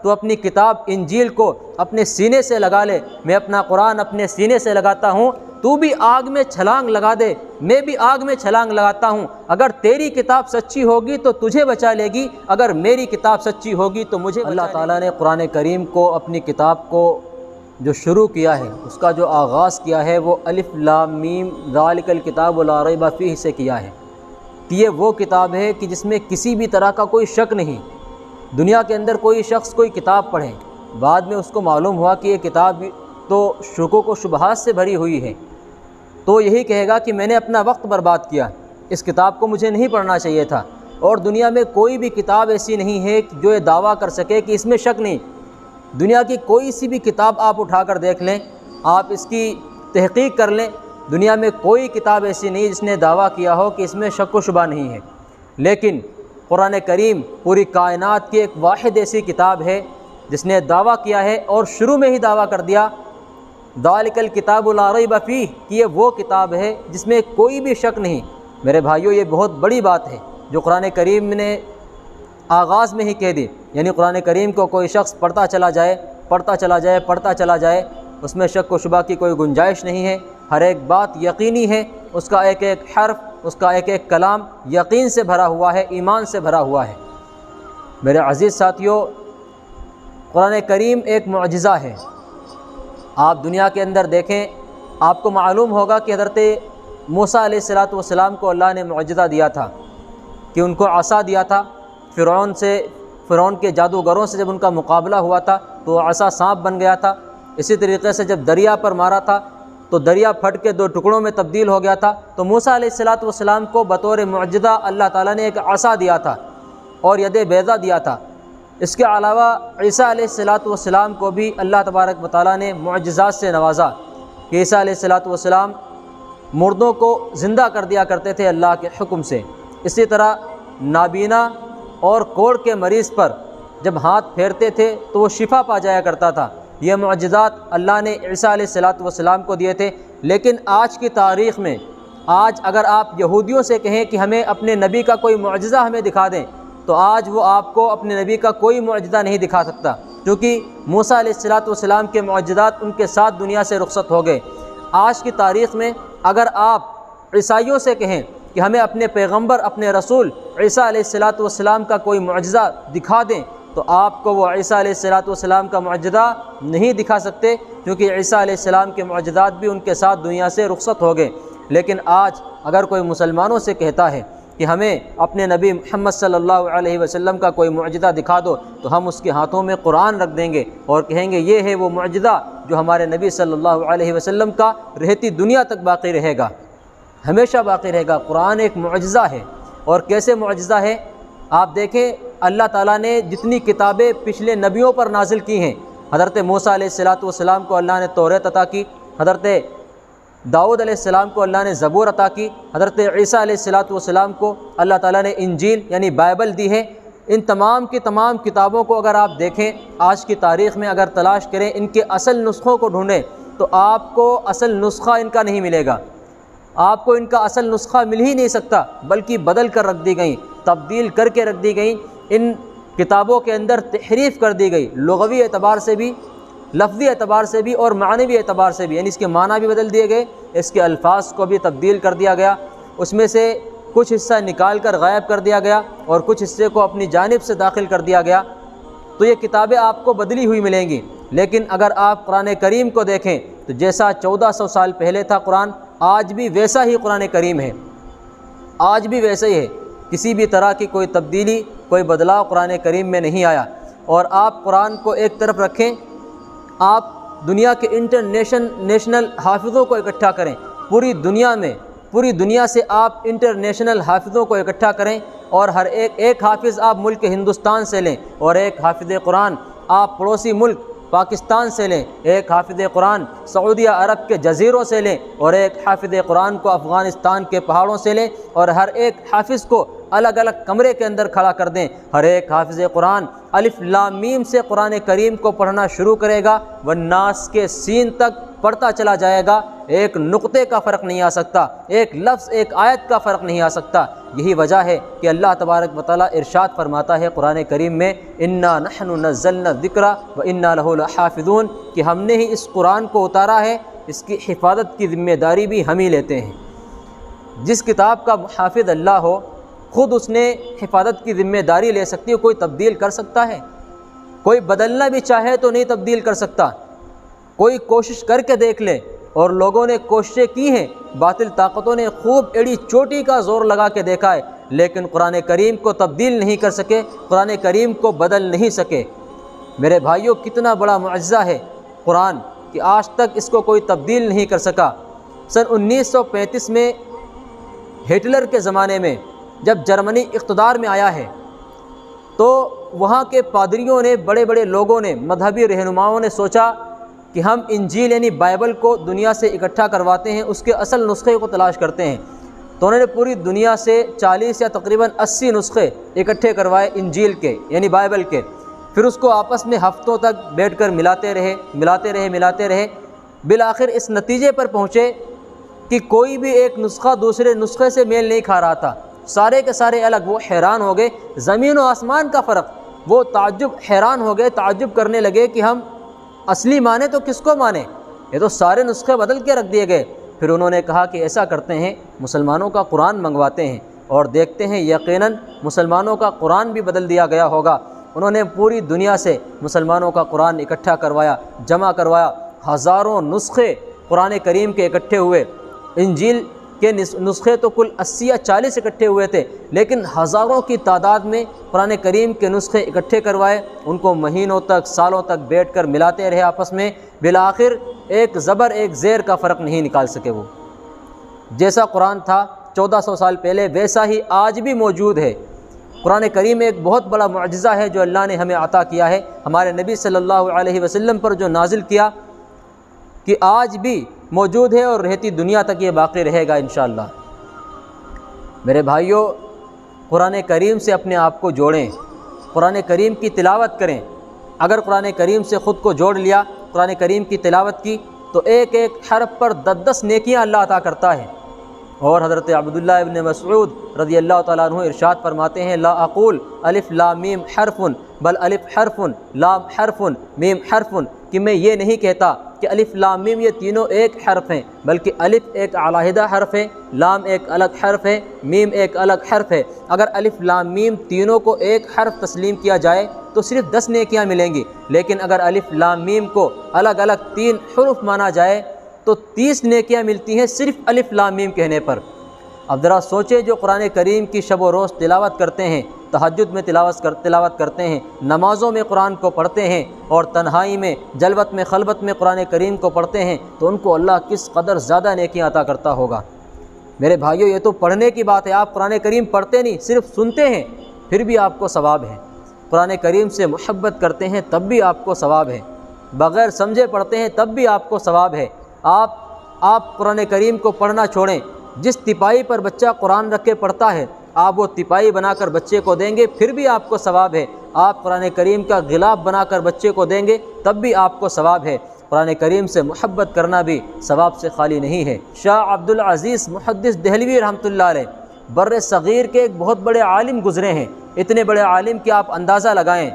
تو اپنی کتاب انجیل کو اپنے سینے سے لگا لے، میں اپنا قرآن اپنے سینے سے لگاتا ہوں، تو بھی آگ میں چھلانگ لگا دے، میں بھی آگ میں چھلانگ لگاتا ہوں، اگر تیری کتاب سچی ہوگی تو تجھے بچا لے گی، اگر میری کتاب سچی ہوگی تو مجھے بچا لے گی۔ اللہ تعالیٰ نے قرآن کریم کو اپنی کتاب کو جو شروع کیا ہے، اس کا جو آغاز کیا ہے، وہ الف لام میم ذالک الکتاب لا ریب فیہ سے کیا ہے کہ یہ وہ کتاب ہے کہ جس میں کسی بھی طرح کا کوئی شک نہیں۔ دنیا کے اندر کوئی شخص کوئی کتاب پڑھے، بعد میں اس کو معلوم ہوا کہ یہ کتاب تو شکوک و شبہات سے بھری ہوئی ہے، تو یہی کہے گا کہ میں نے اپنا وقت برباد کیا، اس کتاب کو مجھے نہیں پڑھنا چاہیے تھا۔ اور دنیا میں کوئی بھی کتاب ایسی نہیں ہے جو یہ دعویٰ کر سکے کہ اس میں شک نہیں۔ دنیا کی کوئی سی بھی کتاب آپ اٹھا کر دیکھ لیں، آپ اس کی تحقیق کر لیں، دنیا میں کوئی کتاب ایسی نہیں جس نے دعویٰ کیا ہو کہ اس میں شک و شبہ نہیں ہے۔ لیکن قرآن کریم پوری کائنات کی ایک واحد ایسی کتاب ہے جس نے دعویٰ کیا ہے اور شروع میں ہی دعویٰ کر دیا ذالک الکتاب لا ریب فیہ کہ یہ وہ کتاب ہے جس میں کوئی بھی شک نہیں۔ میرے بھائیوں، یہ بہت بڑی بات ہے جو قرآن کریم نے آغاز میں ہی کہہ دی، یعنی قرآن کریم کو کوئی شخص پڑھتا چلا جائے، اس میں شک و شبہ کی کوئی گنجائش نہیں ہے، ہر ایک بات یقینی ہے، اس کا ایک ایک حرف، اس کا ایک ایک کلام یقین سے بھرا ہوا ہے، ایمان سے بھرا ہوا ہے۔ میرے عزیز ساتھیوں، قرآن کریم ایک معجزہ ہے۔ آپ دنیا کے اندر دیکھیں، آپ کو معلوم ہوگا کہ حضرت موسیٰ علیہ السلام کو اللہ نے معجزہ دیا تھا کہ ان کو عصا دیا تھا، فرعون کے جادوگروں سے جب ان کا مقابلہ ہوا تھا تو عصا سانپ بن گیا تھا۔ اسی طریقے سے جب دریا پر مارا تھا تو دریا پھٹ کے 2 ٹکڑوں میں تبدیل ہو گیا تھا۔ تو موسیٰ علیہ السلام کو بطور معجزہ اللہ تعالیٰ نے ایک عصا دیا تھا اور ید بیضا دیا تھا۔ اس کے علاوہ عیسیٰ علیہ السلام کو بھی اللہ تبارک و تعالیٰ نے معجزات سے نوازا کہ عیسیٰ علیہ السلام مردوں کو زندہ کر دیا کرتے تھے اللہ کے حکم سے۔ اسی طرح نابینا اور کوڑ کے مریض پر جب ہاتھ پھیرتے تھے تو وہ شفا پا جایا کرتا تھا۔ یہ معجزات اللہ نے عیسیٰ علیہ السلام کو دیے تھے۔ لیکن آج کی تاریخ میں، آج اگر آپ یہودیوں سے کہیں کہ ہمیں اپنے نبی کا کوئی معجزہ ہمیں دکھا دیں، تو آج وہ آپ کو اپنے نبی کا کوئی معجزہ نہیں دکھا سکتا، کیونکہ موسیٰ علیہ السلام کے معجزات ان کے ساتھ دنیا سے رخصت ہو گئے۔ آج کی تاریخ میں اگر آپ عیسائیوں سے کہیں کہ ہمیں اپنے پیغمبر، اپنے رسول عیسیٰ علیہ السلام کا کوئی معجزہ دکھا دیں، تو آپ کو وہ عیسیٰ علیہ السلام کا معجزہ نہیں دکھا سکتے، کیونکہ عیسیٰ علیہ السلام کے معجزات بھی ان کے ساتھ دنیا سے رخصت ہو گئے۔ لیکن آج اگر کوئی مسلمانوں سے کہتا ہے کہ ہمیں اپنے نبی محمد صلی اللہ علیہ وسلم کا کوئی معجزہ دکھا دو، تو ہم اس کے ہاتھوں میں قرآن رکھ دیں گے اور کہیں گے یہ ہے وہ معجزہ جو ہمارے نبی صلی اللہ علیہ وسلم کا رہتی دنیا تک باقی رہے گا، ہمیشہ باقی رہے گا۔ قرآن ایک معجزہ ہے۔ اور کیسے معجزہ ہے؟ آپ دیکھیں، اللہ تعالیٰ نے جتنی کتابیں پچھلے نبیوں پر نازل کی ہیں، حضرت موسیٰ علیہ السلام کو اللہ نے توریت عطا کی، حضرت داؤد علیہ السلام کو اللہ نے زبور عطا کی، حضرت عیسیٰ علیہ السلام کو اللہ تعالیٰ نے انجیل یعنی بائبل دی ہے۔ ان تمام کی تمام کتابوں کو اگر آپ دیکھیں، آج کی تاریخ میں اگر تلاش کریں، ان کے اصل نسخوں کو ڈھونڈیں، تو آپ کو اصل نسخہ ان کا نہیں ملے گا، آپ کو ان کا اصل نسخہ مل ہی نہیں سکتا، بلکہ بدل کر رکھ دی گئیں، تبدیل کر کے رکھ دی گئیں۔ ان کتابوں کے اندر تحریف کر دی گئی، لغوی اعتبار سے بھی، لفظی اعتبار سے بھی اور معنوی اعتبار سے بھی، یعنی اس کے معنی بھی بدل دیے گئے، اس کے الفاظ کو بھی تبدیل کر دیا گیا، اس میں سے کچھ حصہ نکال کر غائب کر دیا گیا اور کچھ حصے کو اپنی جانب سے داخل کر دیا گیا۔ تو یہ کتابیں آپ کو بدلی ہوئی ملیں گی۔ لیکن اگر آپ قرآن کریم کو دیکھیں تو جیسا 1400 سال پہلے تھا قرآن، آج بھی ویسا ہی قرآن کریم ہے، آج بھی ویسا ہی ہے، کسی بھی طرح کی کوئی تبدیلی، کوئی بدلاؤ قرآن کریم میں نہیں آیا۔ اور آپ قرآن کو ایک طرف رکھیں، آپ دنیا کے انٹرنیشنل حافظوں کو اکٹھا کریں، پوری دنیا سے آپ انٹرنیشنل حافظوں کو اکٹھا کریں، اور ہر ایک حافظ آپ ملک ہندوستان سے لیں، اور ایک حافظ قرآن آپ پڑوسی ملک پاکستان سے لیں، ایک حافظ قرآن سعودیہ عرب کے جزیروں سے لیں، اور ایک حافظ قرآن کو افغانستان کے پہاڑوں سے لیں، اور ہر ایک حافظ کو الگ الگ کمرے کے اندر کھڑا کر دیں۔ ہر ایک حافظ قرآن الف لام میم سے قرآن کریم کو پڑھنا شروع کرے گا، والناس کے سین تک پڑھتا چلا جائے گا، ایک نقطے کا فرق نہیں آ سکتا، ایک لفظ ایک آیت کا فرق نہیں آ سکتا۔ یہی وجہ ہے کہ اللہ تبارک و تعالیٰ ارشاد فرماتا ہے قرآن کریم میں انا نحن نزلنا الذکر وانا لہ لحافظون، کہ ہم نے ہی اس قرآن کو اتارا ہے، اس کی حفاظت کی ذمہ داری بھی ہم ہی لیتے ہیں۔ جس کتاب کا محافظ اللہ ہو خود اس نے حفاظت کی ذمہ داری لے سکتی ہے، کوئی تبدیل کر سکتا ہے؟ کوئی بدلنا بھی چاہے تو نہیں تبدیل کر سکتا۔ کوئی کوشش کر کے دیکھ لے، اور لوگوں نے کوششیں کی ہیں، باطل طاقتوں نے خوب ایڑی چوٹی کا زور لگا کے دیکھا ہے، لیکن قرآن کریم کو تبدیل نہیں کر سکے، قرآن کریم کو بدل نہیں سکے۔ میرے بھائیوں، کتنا بڑا معجزہ ہے قرآن کہ آج تک اس کو کوئی تبدیل نہیں کر سکا۔ سن 1935 میں ہٹلر کے زمانے میں جب جرمنی اقتدار میں آیا ہے تو وہاں کے پادریوں نے، بڑے بڑے لوگوں نے، مذہبی رہنماؤں نے سوچا کہ ہم انجیل یعنی بائبل کو دنیا سے اکٹھا کرواتے ہیں، اس کے اصل نسخے کو تلاش کرتے ہیں۔ تو انہوں نے پوری دنیا سے 40 یا تقریباً 80 نسخے اکٹھے کروائے انجیل کے یعنی بائبل کے، پھر اس کو آپس میں ہفتوں تک بیٹھ کر ملاتے رہے، بالآخر اس نتیجے پر پہنچے کہ کوئی بھی ایک نسخہ دوسرے نسخے سے میل نہیں کھا رہا تھا، سارے کے سارے الگ۔ وہ حیران ہو گئے، زمین و آسمان کا فرق، وہ حیران ہو گئے، تعجب کرنے لگے کہ ہم اصلی معنی تو کس کو مانیں، یہ تو سارے نسخے بدل کے رکھ دیے گئے۔ پھر انہوں نے کہا کہ ایسا کرتے ہیں، مسلمانوں کا قرآن منگواتے ہیں اور دیکھتے ہیں یقیناً مسلمانوں کا قرآن بھی بدل دیا گیا ہوگا۔ انہوں نے پوری دنیا سے مسلمانوں کا قرآن اکٹھا کروایا، جمع کروایا، ہزاروں نسخے قرآن کریم کے اکٹھے ہوئے۔ انجیل کے نسخے تو کل 80 یا 40 اکٹھے ہوئے تھے، لیکن ہزاروں کی تعداد میں قرآن کریم کے نسخے اکٹھے کروائے، ان کو مہینوں تک، سالوں تک بیٹھ کر ملاتے رہے آپس میں، بالآخر ایک زبر ایک زیر کا فرق نہیں نکال سکے۔ وہ جیسا قرآن تھا 1400 سال پہلے ویسا ہی آج بھی موجود ہے۔ قرآن کریم ایک بہت بڑا معجزہ ہے جو اللہ نے ہمیں عطا کیا ہے، ہمارے نبی صلی اللہ علیہ وسلم پر جو نازل کیا، کہ آج بھی موجود ہے اور رہتی دنیا تک یہ باقی رہے گا انشاءاللہ۔ میرے بھائیوں، قرآن کریم سے اپنے آپ کو جوڑیں، قرآن کریم کی تلاوت کریں۔ اگر قرآن کریم سے خود کو جوڑ لیا، قرآن کریم کی تلاوت کی، تو ایک ایک حرف پر 10 نیکیاں اللہ عطا کرتا ہے۔ اور حضرت عبداللہ ابن مسعود رضی اللہ تعالیٰ عنہ ارشاد فرماتے ہیں لا اقول الف لام میم حرف بل الف حرف لام حرف میم حرف، کہ میں یہ نہیں کہتا کہ الف لام میم یہ تینوں ایک حرف ہیں، بلکہ الف ایک علیحدہ حرف ہے، لام ایک الگ حرف ہے، میم ایک الگ حرف ہے۔ اگر الف لام میم تینوں کو ایک حرف تسلیم کیا جائے تو صرف 10 نیکیاں ملیں گی، لیکن اگر الف لام میم کو الگ الگ 3 حروف مانا جائے تو 30 نیکیاں ملتی ہیں صرف الف لام میم کہنے پر۔ اب ذرا سوچے، جو قرآن کریم کی شب و روز تلاوت کرتے ہیں، تہجد میں تلاوت کرتے ہیں، نمازوں میں قرآن کو پڑھتے ہیں، اور تنہائی میں، جلوت میں، خلوت میں قرآن کریم کو پڑھتے ہیں، تو ان کو اللہ کس قدر زیادہ نیکیاں عطا کرتا ہوگا۔ میرے بھائیوں، یہ تو پڑھنے کی بات ہے، آپ قرآن کریم پڑھتے نہیں، صرف سنتے ہیں، پھر بھی آپ کو ثواب ہے۔ قرآن کریم سے محبت کرتے ہیں تب بھی آپ کو ثواب ہے، بغیر سمجھے پڑھتے ہیں تب بھی آپ کو ثواب ہے۔ آپ قرآن کریم کو پڑھنا چھوڑیں، جس تپائی پر بچہ قرآن رکھ کے پڑھتا ہے، آپ وہ تپائی بنا کر بچے کو دیں گے، پھر بھی آپ کو ثواب ہے۔ آپ قرآن کریم کا غلاف بنا کر بچے کو دیں گے، تب بھی آپ کو ثواب ہے۔ قرآن کریم سے محبت کرنا بھی ثواب سے خالی نہیں ہے۔ شاہ عبد العزیز محدث دہلوی رحمۃ اللہ علیہ بر صغیر کے ایک بہت بڑے عالم گزرے ہیں، اتنے بڑے عالم کہ آپ اندازہ لگائیں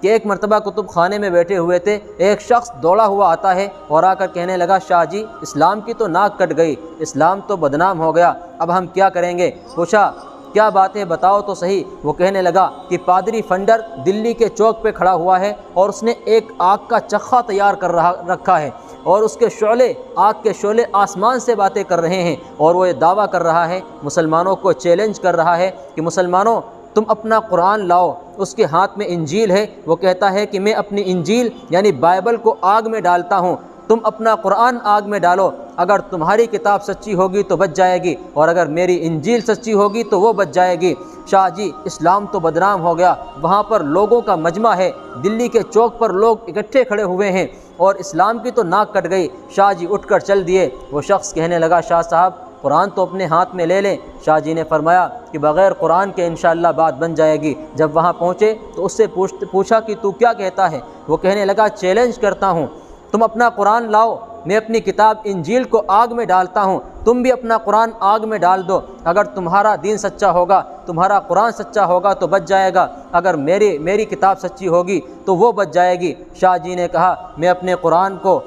کہ ایک مرتبہ کتب خانے میں بیٹھے ہوئے تھے، ایک شخص دوڑا ہوا آتا ہے اور آ کر کہنے لگا شاہ جی، اسلام کی تو ناک کٹ گئی، اسلام تو بدنام ہو گیا، اب ہم کیا کریں گے؟ پوچھا کیا بات ہے، بتاؤ تو صحیح۔ وہ کہنے لگا کہ پادری فنڈر دلی کے چوک پہ کھڑا ہوا ہے اور اس نے ایک آگ کا چخا تیار کر رکھا ہے، اور اس کے شعلے، آگ کے شعلے آسمان سے باتیں کر رہے ہیں، اور وہ یہ دعویٰ کر رہا ہے، مسلمانوں کو چیلنج کر رہا ہے کہ مسلمانوں تم اپنا قرآن لاؤ۔ اس کے ہاتھ میں انجیل ہے، وہ کہتا ہے کہ میں اپنی انجیل یعنی بائبل کو آگ میں ڈالتا ہوں، تم اپنا قرآن آگ میں ڈالو، اگر تمہاری کتاب سچی ہوگی تو بچ جائے گی، اور اگر میری انجیل سچی ہوگی تو وہ بچ جائے گی۔ شاہ جی، اسلام تو بدنام ہو گیا، وہاں پر لوگوں کا مجمع ہے، دلی کے چوک پر لوگ اکٹھے کھڑے ہوئے ہیں، اور اسلام کی تو ناک کٹ گئی۔ شاہ جی اٹھ کر چل دیے۔ وہ شخص کہنے لگا شاہ صاحب قرآن تو اپنے ہاتھ میں لے لیں۔ شاہ جی نے فرمایا کہ بغیر قرآن کے انشاءاللہ بات بن جائے گی۔ جب وہاں پہنچے تو اس سے پوچھا کہ تو کیا کہتا ہے؟ وہ کہنے لگا چیلنج کرتا ہوں، تم اپنا قرآن لاؤ، میں اپنی کتاب انجیل کو آگ میں ڈالتا ہوں، تم بھی اپنا قرآن آگ میں ڈال دو۔ اگر تمہارا دین سچا ہوگا، تمہارا قرآن سچا ہوگا تو بچ جائے گا، اگر میری کتاب سچی ہوگی تو وہ بچ جائے گی۔ شاہ جی نے کہا میں اپنے قرآن کو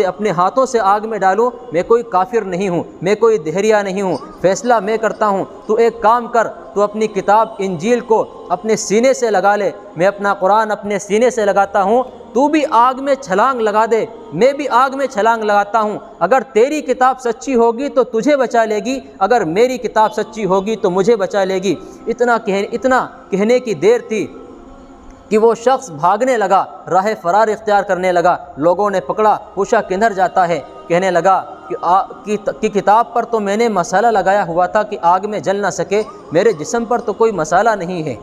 اپنے ہاتھوں سے آگ میں ڈالوں، میں کوئی کافر نہیں ہوں، میں کوئی دہریہ نہیں ہوں، فیصلہ میں کرتا ہوں۔ تو ایک کام کر، تو اپنی کتاب انجیل کو اپنے سینے سے لگا لے، میں اپنا قرآن اپنے سینے سے لگاتا ہوں، تو بھی آگ میں چھلانگ لگا دے، میں بھی آگ میں چھلانگ لگاتا ہوں۔ اگر تیری کتاب سچی ہوگی تو تجھے بچا لے گی، اگر میری کتاب سچی ہوگی تو مجھے بچا لے گی۔ اتنا کہنے کی دیر تھی کہ وہ شخص بھاگنے لگا، راہ فرار اختیار کرنے لگا۔ لوگوں نے پکڑا، پوچھا کدھر جاتا ہے؟ کہنے لگا کہ کتاب پر تو میں نے مسالہ لگایا ہوا تھا کہ آگ میں جل نہ سکے، میرے جسم پر تو کوئی مسالہ نہیں ہے۔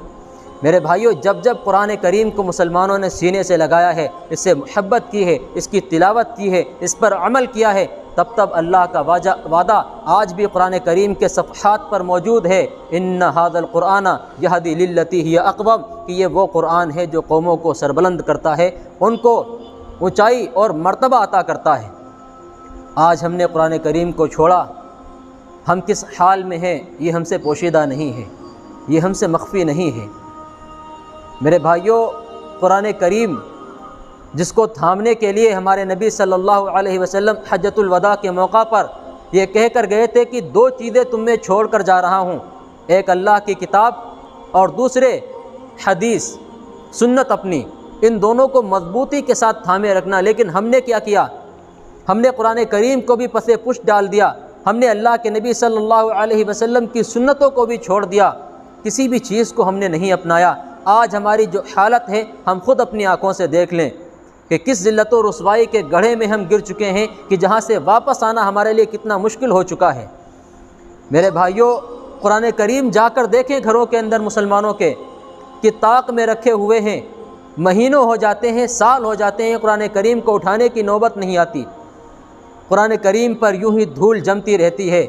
میرے بھائیوں، جب قرآن کریم کو مسلمانوں نے سینے سے لگایا ہے، اس سے محبت کی ہے، اس کی تلاوت کی ہے، اس پر عمل کیا ہے، تب اللہ کا وعدہ آج بھی قرآن کریم کے صفحات پر موجود ہے، ان ھذا القرآن یہدی للتی ہی اقوم، کہ یہ وہ قرآن ہے جو قوموں کو سربلند کرتا ہے، ان کو اونچائی اور مرتبہ عطا کرتا ہے۔ آج ہم نے قرآن کریم کو چھوڑا، ہم کس حال میں ہیں یہ ہم سے پوشیدہ نہیں ہے، یہ ہم سے مخفی نہیں ہے۔ میرے بھائیوں، قرآن کریم جس کو تھامنے کے لیے ہمارے نبی صلی اللہ علیہ وسلم حجۃ الوداع کے موقع پر یہ کہہ کر گئے تھے کہ دو چیزیں تم میں چھوڑ کر جا رہا ہوں، ایک اللہ کی کتاب اور دوسرے حدیث سنت اپنی، ان دونوں کو مضبوطی کے ساتھ تھامے رکھنا۔ لیکن ہم نے کیا کیا؟ ہم نے قرآن کریم کو بھی پس پشت ڈال دیا، ہم نے اللہ کے نبی صلی اللہ علیہ وسلم کی سنتوں کو بھی چھوڑ دیا، کسی بھی چیز کو ہم نے نہیں اپنایا۔ آج ہماری جو حالت ہے ہم خود اپنی آنکھوں سے دیکھ لیں کہ کس ذلت و رسوائی کے گڑھے میں ہم گر چکے ہیں کہ جہاں سے واپس آنا ہمارے لیے کتنا مشکل ہو چکا ہے۔ میرے بھائیوں، قرآن کریم جا کر دیکھیں گھروں کے اندر مسلمانوں کے کہ طاق میں رکھے ہوئے ہیں، مہینوں ہو جاتے ہیں، سال ہو جاتے ہیں، قرآن کریم کو اٹھانے کی نوبت نہیں آتی، قرآن کریم پر یوں ہی دھول جمتی رہتی ہے۔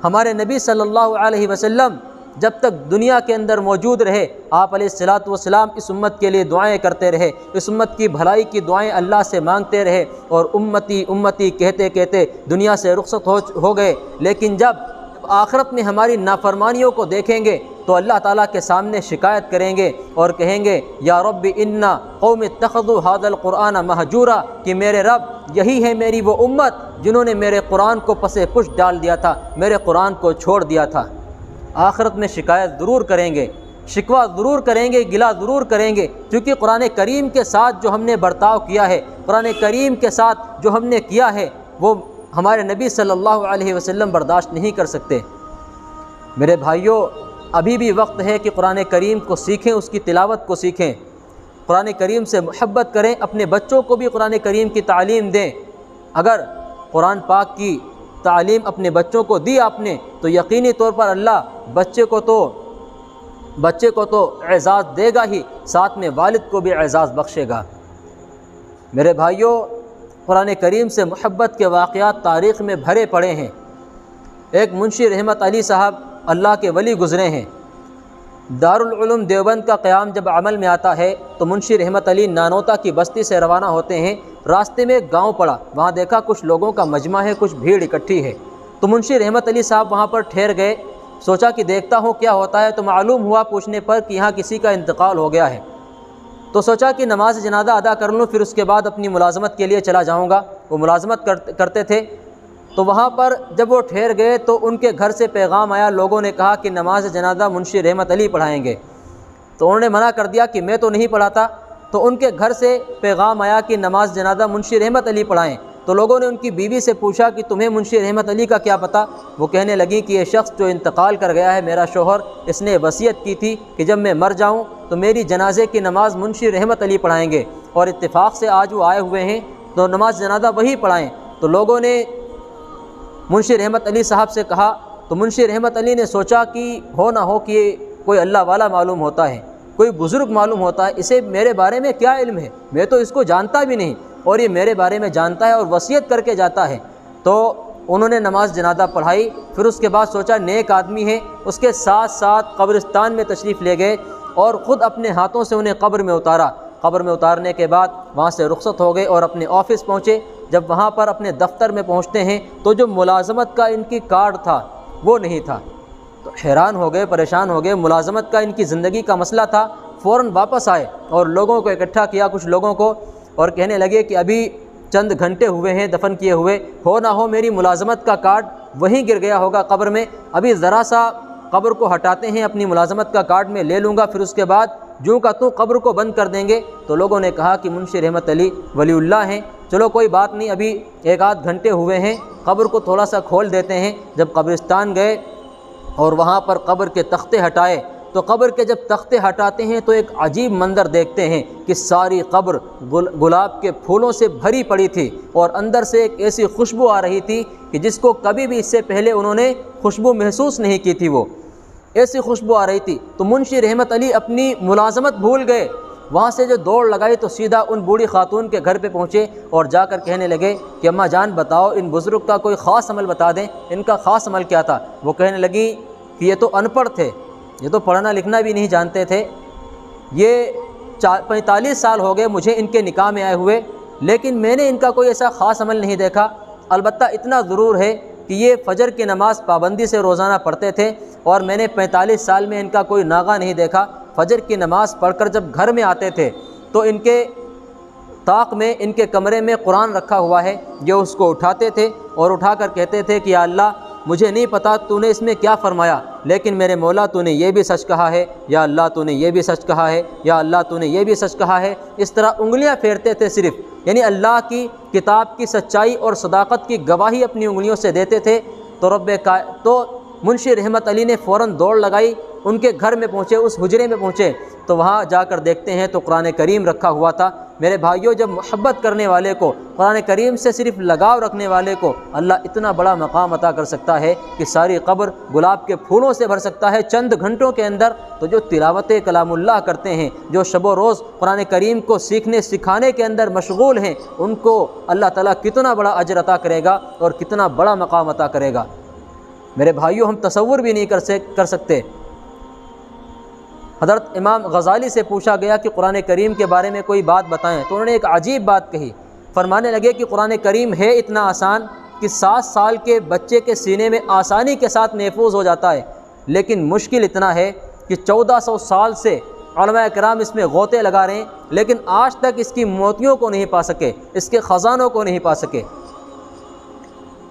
ہمارے نبی صلی اللہ علیہ وسلم جب تک دنیا کے اندر موجود رہے، آپ علیہ الصلاۃ والسلام اس امت کے لیے دعائیں کرتے رہے، اس امت کی بھلائی کی دعائیں اللہ سے مانگتے رہے، اور امتی امتی کہتے کہتے دنیا سے رخصت ہو گئے۔ لیکن جب آخرت میں ہماری نافرمانیوں کو دیکھیں گے تو اللہ تعالیٰ کے سامنے شکایت کریں گے اور کہیں گے یا رب انا قوم اتخذوا ھذا القرآن مہجورا، کہ میرے رب یہی ہے میری وہ امت جنہوں نے میرے قرآن کو پس پشت ڈال دیا تھا، میرے قرآن کو چھوڑ دیا تھا۔ آخرت میں شکایت ضرور کریں گے، شکوہ ضرور کریں گے، گلہ ضرور کریں گے، کیونکہ قرآن کریم کے ساتھ جو ہم نے برتاؤ کیا ہے، قرآن کریم کے ساتھ جو ہم نے کیا ہے، وہ ہمارے نبی صلی اللہ علیہ وسلم برداشت نہیں کر سکتے۔ میرے بھائیوں، ابھی بھی وقت ہے کہ قرآن کریم کو سیکھیں، اس کی تلاوت کو سیکھیں، قرآن کریم سے محبت کریں، اپنے بچوں کو بھی قرآن کریم کی تعلیم دیں۔ اگر قرآن پاک کی تعلیم اپنے بچوں کو دی آپ نے تو یقینی طور پر اللہ بچے کو تو اعزاز دے گا ہی، ساتھ میں والد کو بھی اعزاز بخشے گا۔ میرے بھائیوں، قرآن کریم سے محبت کے واقعات تاریخ میں بھرے پڑے ہیں۔ ایک منشی رحمت علی صاحب اللہ کے ولی گزرے ہیں۔ دارالعلوم دیوبند کا قیام جب عمل میں آتا ہے تو منشی رحمت علی نانوتا کی بستی سے روانہ ہوتے ہیں۔ راستے میں ایک گاؤں پڑا، وہاں دیکھا کچھ لوگوں کا مجمع ہے، کچھ بھیڑ اکٹھی ہے، تو منشی رحمت علی صاحب وہاں پر ٹھہر گئے۔ سوچا کہ دیکھتا ہوں کیا ہوتا ہے، تو معلوم ہوا پوچھنے پر کہ یہاں کسی کا انتقال ہو گیا ہے۔ تو سوچا کہ نماز جنازہ ادا کر لوں، پھر اس کے بعد اپنی ملازمت کے لیے چلا جاؤں گا۔ وہ ملازمت کرتے تھے، تو وہاں پر جب وہ ٹھہر گئے تو ان کے گھر سے پیغام آیا، لوگوں نے کہا کہ نماز جنازہ منشی رحمت علی پڑھائیں گے، تو انہوں نے منع کر دیا کہ میں تو نہیں پڑھاتا۔ تو ان کے گھر سے پیغام آیا کہ نماز جنازہ منشی رحمت علی پڑھائیں۔ تو لوگوں نے ان کی بیوی سے پوچھا کہ تمہیں منشی رحمت علی کا کیا پتہ؟ وہ کہنے لگی کہ یہ شخص جو انتقال کر گیا ہے میرا شوہر، اس نے وصیت کی تھی کہ جب میں مر جاؤں تو میری جنازے کی نماز منشی رحمت علی پڑھائیں گے، اور اتفاق سے آج وہ آئے ہوئے ہیں تو نماز جنازہ وہی پڑھائیں۔ تو لوگوں نے منشی رحمت علی صاحب سے کہا، تو منشی رحمت علی نے سوچا کہ ہو نہ ہو کہ یہ کوئی اللہ والا معلوم ہوتا ہے، کوئی بزرگ معلوم ہوتا ہے، اسے میرے بارے میں کیا علم ہے، میں تو اس کو جانتا بھی نہیں، اور یہ میرے بارے میں جانتا ہے اور وصیت کر کے جاتا ہے۔ تو انہوں نے نماز جنازہ پڑھائی۔ پھر اس کے بعد سوچا نیک آدمی ہے، اس کے ساتھ ساتھ قبرستان میں تشریف لے گئے اور خود اپنے ہاتھوں سے انہیں قبر میں اتارا۔ قبر میں اتارنے کے بعد وہاں سے رخصت ہو گئے اور اپنے آفس پہنچے۔ جب وہاں پر اپنے دفتر میں پہنچتے ہیں تو جو ملازمت کا ان کی کارڈ تھا وہ نہیں تھا، تو حیران ہو گئے، پریشان ہو گئے، ملازمت کا ان کی زندگی کا مسئلہ تھا۔ فوراً واپس آئے اور لوگوں کو اکٹھا کیا، کچھ لوگوں کو، اور کہنے لگے کہ ابھی چند گھنٹے ہوئے ہیں دفن کیے ہوئے، ہو نہ ہو میری ملازمت کا کارڈ وہیں گر گیا ہوگا قبر میں، ابھی ذرا سا قبر کو ہٹاتے ہیں، اپنی ملازمت کا کارڈ میں لے لوں گا، پھر اس کے بعد جوں کا تو قبر کو بند کر دیں گے۔ تو لوگوں نے کہا کہ منشی رحمت علی ولی اللہ ہیں، چلو کوئی بات نہیں، ابھی 1 آدھ گھنٹے ہوئے ہیں، قبر کو تھوڑا سا کھول دیتے ہیں۔ جب قبرستان گئے اور وہاں پر قبر کے تختے ہٹائے، تو قبر کے جب تختے ہٹاتے ہیں تو ایک عجیب منظر دیکھتے ہیں کہ ساری قبر گلاب کے پھولوں سے بھری پڑی تھی، اور اندر سے ایک ایسی خوشبو آ رہی تھی کہ جس کو کبھی بھی اس سے پہلے انہوں نے خوشبو محسوس نہیں کی تھی، وہ ایسی خوشبو آ رہی تھی۔ تو منشی رحمت علی اپنی ملازمت بھول گئے، وہاں سے جو دوڑ لگائی تو سیدھا ان بوڑھی خاتون کے گھر پہ پہنچے اور جا کر کہنے لگے کہ اماں جان بتاؤ ان بزرگ کا کوئی خاص عمل بتا دیں، ان کا خاص عمل کیا تھا؟ وہ کہنے لگی کہ یہ تو ان پڑھ تھے، یہ تو پڑھنا لکھنا بھی نہیں جانتے تھے، یہ 45 سال ہو گئے مجھے ان کے نکاح میں آئے ہوئے، لیکن میں نے ان کا کوئی ایسا خاص عمل نہیں دیکھا۔ البتہ اتنا ضرور ہے کہ یہ فجر کی نماز پابندی سے روزانہ پڑھتے تھے، اور میں نے 45 سال میں ان کا کوئی ناغہ نہیں دیکھا۔ فجر کی نماز پڑھ کر جب گھر میں آتے تھے تو ان کے طاق میں، ان کے کمرے میں قرآن رکھا ہوا ہے، یہ اس کو اٹھاتے تھے اور اٹھا کر کہتے تھے کہ یا اللہ مجھے نہیں پتا تو نے اس میں کیا فرمایا، لیکن میرے مولا تو نے یہ بھی سچ کہا ہے، یا اللہ تو نے یہ بھی سچ کہا ہے، یا اللہ تو نے یہ بھی سچ کہا ہے۔ اس طرح انگلیاں پھیرتے تھے صرف، یعنی اللہ کی کتاب کی سچائی اور صداقت کی گواہی اپنی انگلیوں سے دیتے تھے۔ تو منشی رحمت علی نے فوراً دوڑ لگائی، ان کے گھر میں پہنچے، اس حجرے میں پہنچے، تو وہاں جا کر دیکھتے ہیں تو قرآن کریم رکھا ہوا تھا۔ میرے بھائیوں، جب محبت کرنے والے کو، قرآن کریم سے صرف لگاؤ رکھنے والے کو اللہ اتنا بڑا مقام عطا کر سکتا ہے کہ ساری قبر گلاب کے پھولوں سے بھر سکتا ہے چند گھنٹوں کے اندر۔ تو جو تلاوت کلام اللہ کرتے ہیں، جو شب و روز قرآن کریم کو سیکھنے سکھانے کے اندر مشغول ہیں، ان کو اللہ تعالیٰ کتنا بڑا اجر عطا کرے گا اور کتنا بڑا مقام عطا کرے گا۔ میرے بھائیوں، ہم تصور بھی نہیں کر سکتے۔ حضرت امام غزالی سے پوچھا گیا کہ قرآن کریم کے بارے میں کوئی بات بتائیں، تو انہوں نے ایک عجیب بات کہی، فرمانے لگے کہ قرآن کریم ہے اتنا آسان کہ 7 سال کے بچے کے سینے میں آسانی کے ساتھ محفوظ ہو جاتا ہے، لیکن مشکل اتنا ہے کہ 1400 سال سے علماء کرام اس میں غوطے لگا رہے ہیں، لیکن آج تک اس کی موتیوں کو نہیں پا سکے، اس کے خزانوں کو نہیں پا سکے۔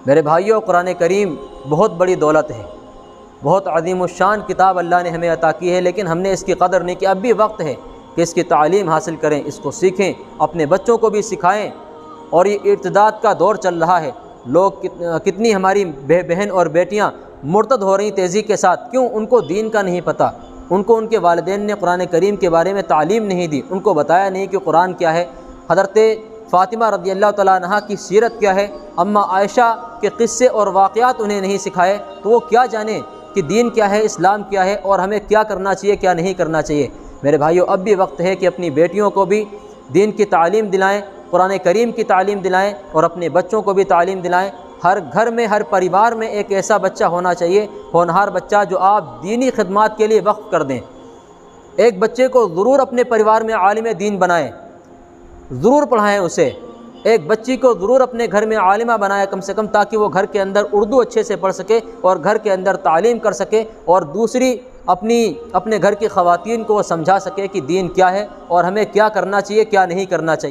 میرے بھائیوں، قرآن کریم بہت بڑی دولت ہے، بہت عظیم الشان کتاب اللہ نے ہمیں عطا کی ہے، لیکن ہم نے اس کی قدر نہیں کی۔ اب بھی وقت ہے کہ اس کی تعلیم حاصل کریں، اس کو سیکھیں، اپنے بچوں کو بھی سکھائیں۔ اور یہ ارتداد کا دور چل رہا ہے، لوگ کتنی ہماری بہن اور بیٹیاں مرتد ہو رہی تیزی کے ساتھ، کیوں؟ ان کو دین کا نہیں پتہ، ان کو ان کے والدین نے قرآن کریم کے بارے میں تعلیم نہیں دی، ان کو بتایا نہیں کہ قرآن کیا ہے۔ حضرت فاطمہ رضی اللہ تعالیٰ عنہا کی سیرت کیا ہے، اماں عائشہ کے قصے اور واقعات انہیں نہیں سکھائے، تو وہ کیا جانے کہ دین کیا ہے، اسلام کیا ہے، اور ہمیں کیا کرنا چاہیے، کیا نہیں کرنا چاہیے۔ میرے بھائیوں، اب بھی وقت ہے کہ اپنی بیٹیوں کو بھی دین کی تعلیم دلائیں، قرآن کریم کی تعلیم دلائیں، اور اپنے بچوں کو بھی تعلیم دلائیں۔ ہر گھر میں، ہر پریوار میں ایک ایسا بچہ ہونا چاہیے، ہونہار بچہ، جو آپ دینی خدمات کے لیے وقف کر دیں۔ ایک بچے کو ضرور اپنے پریوار میں عالم دین بنائیں، ضرور پڑھائیں اسے۔ ایک بچی کو ضرور اپنے گھر میں عالمہ بنائے کم سے کم، تاکہ وہ گھر کے اندر اردو اچھے سے پڑھ سکے اور گھر کے اندر تعلیم کر سکے، اور دوسری اپنے گھر کی خواتین کو وہ سمجھا سکے کہ دین کیا ہے اور ہمیں کیا کرنا چاہیے، کیا نہیں کرنا چاہیے۔